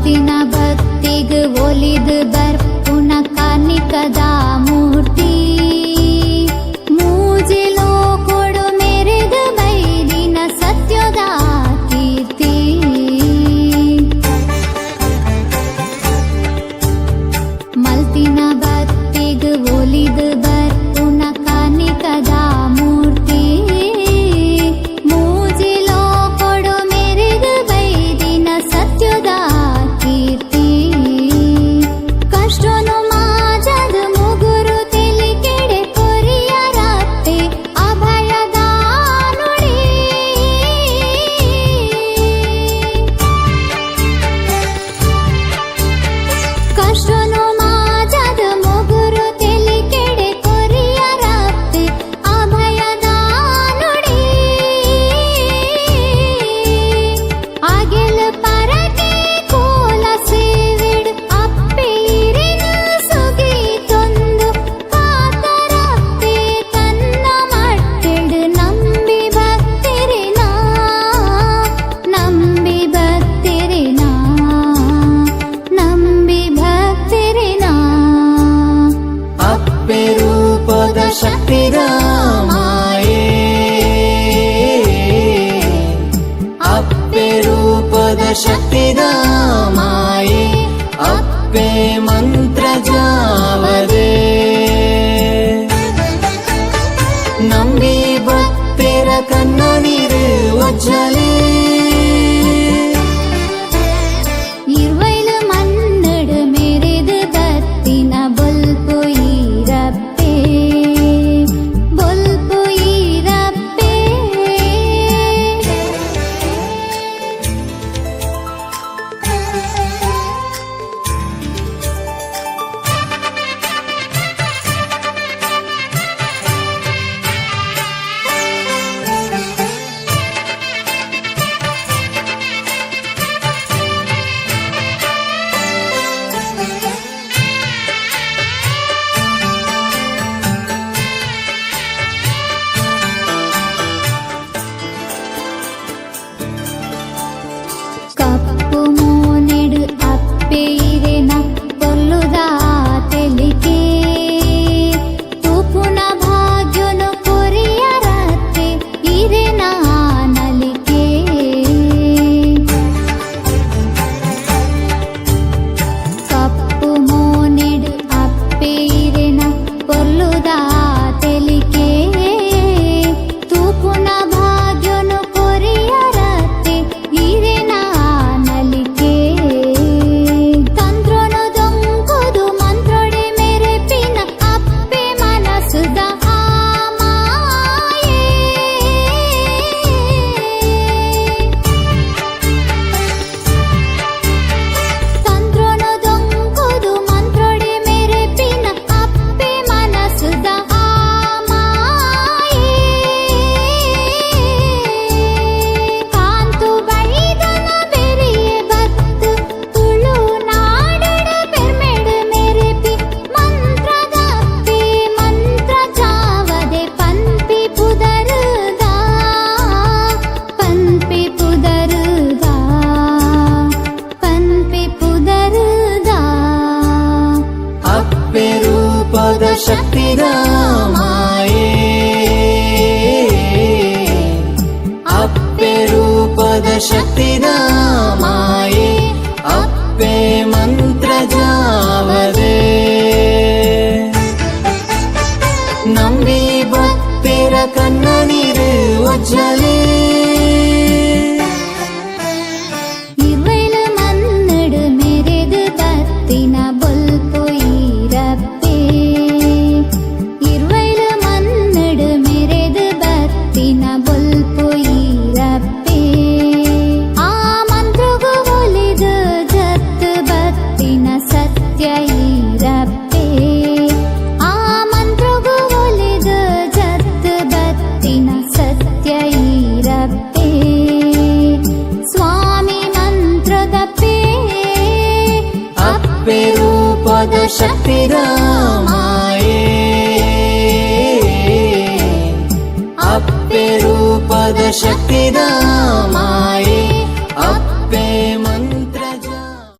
ಮಲ್ತಿನ ಭಕ್ತಿಗ್ ಒಲಿದು ಬರ್ಪುನ ಕಾನಿಕದ ಮೂರ್ತಿ ಮೂಜಿಲೋ ಕೊಡು ಮೆರೆದ ಬೈದಿನ ಸತ್ಯದ ಕೀರ್ತಿ ಮಲ್ತಿನ ಭಕ್ತಿಗ್ ಒಲಿದು ಬರ್ಪುನ ಕಾನಿಕದ ಮೂರ್ತಿ ಮೂಜಿಲೋ ಕೊಡು ಮೆರೆದ ಬೈದಿನ ಸತ್ಯದ ಕೀರ್ತಿ ಕಷ್ಟನು ಮಾಜದ ಮುಗುರು ತೆಲಿ ಕೆಡೆ ಕೊರಿಯರತ್ತೆ ಅಭಯದ ನುಡಿ ಕಷ್ಟನು ಮಾಜದ ಮುಗುರು ತೆಲಿ ಕೆಡೆ ಕೊರಿಯರತ್ತೆ ಅಭಯದ ನುಡಿ ಅಗೆಲ ಪರಕೆ ಕೋಲ ಸೇವಿಡು ಅಪ್ಪೇರಿನ ಸುಗಿ ತೊಂದು ಕಾತರತ್ತೆ ತನ್ನ ಮಟ್ಟಿಡು ನಂಬಿ ಭಕ್ತಿರಿನ ನಂಬಿ ಭಕ್ತಿರಿನ ನಂಬಿ ಭಕ್ತಿರಿನ ಅಪ್ಪೆರೂಪದ ಶಕ್ತಿದ ಮಾಯೆ ಅಪ್ಪೆರೂಪದ ಶಕ್ತಿದ ಮಾಯೆ ಅಪ್ಪೆ ಮಂತ್ರ ಜಾವದೆ ನಂಬಿ ಭಕ್ತರ ಕನ್ನ ನೀರು ಒಜ್ಜಲೆ ഇരുവയില് മണ്ണിട് മെരെത് ഭക്തിന ബൊൽപു ഈരപ്പേ ബൊൽപു ഈരപ്പേ ಕಪ್ಪು ಮೋನೆಡು ಅಪ್ಪೇರೆನ ಕೊಲ್ಲುದ ತೆಲಿಕೆ ತೂಪುನ ಭಾಗ್ಯನು ಕೊರಿಯರತ್ತೆ ಇರೆನ ನಲಿಕೆ ಕಪ್ಪು ಮೋನೆಡು ಅಪ್ಪೇರೆನ ಕೊಲ್ಲುದ ತೆಲಿಕೆ ತೂಪುನ ಭಾಗ್ಯನು ಕೊರಿಯರತ್ತೆ ಇರೆನ ನಲಿಕೆ ತಂತ್ರನು ದೊಂಕುದು ಮಂತ್ರೊಡೆ ಮೆರೆಪಿನ ಅಪ್ಪೆ ಮನಸುದ ಮಾಯೆ ತಂತ್ರನು ದೊಂಕುದು ಮಂತ್ರೊಡೆ ಮೆರೆಪಿನ ಅಪ್ಪೆ ಮನಸುದ ಮಾಯೆ ಕಾಂತು ಬೈದನ ಬೆರಿಯೆ ಬತ್ತು ತುಳು ನಾಡಡ ಬೆರ್ಮೆಡು ಮೆರೆಪಿ ಮಂತ್ರದಪ್ಪೆ ಮಂತ್ರ ಜಾವದೆ ಪನ್ಪಿ ಪುದರುದ ಪನ್ಪಿ ಪುದರುದ ಪನ್ಪಿ ಪುದರುದ ಅಪ್ಪೆರೂಪದ ಶಕ್ತಿದ ಮಾಯೆ ಅಪ್ಪೆರೂಪದ ಶಕ್ತಿದ ಮಾಯೆ ಅಪ್ಪೆ ಮಂತ್ರ ಜಾವದೆ ನಂಬಿ ಭಕ್ತರ ಕನ್ನ ನೀರು ಒಜ್ಜಲೆ ഇരുവയില് മണ്ണിട് മെരെത് ഭക്തിന ബൊൽപു ഈരപ്പേ ഇരുവയില് മണ്ണിട് മെരെത് ഭക്തിന ಬೊಲ್ಪು ಈರಪ್ಪೇ ಆ ಮಂತ್ರಗು ಒಲಿದು ಜತ್ತು ಭಕ್ತಿನ ಸತ್ಯ ಈರಪ್ಪೇ ಆ ಮಂತ್ರಗು ಒಲಿದು ಜತ್ತು ಭಕ್ತಿನ ಸತ್ಯ ಈರಪ್ಪೇ ಸ್ವಾಮಿ ಮಂತ್ರದಪ್ಪೇ ಅಪ್ಪೆರೂಪದ ಶಕ್ತಿದ ಮಾಯೆ ಅಪ್ಪೆರೂಪದ ಶಕ್ತಿದ ಮಾಯೆ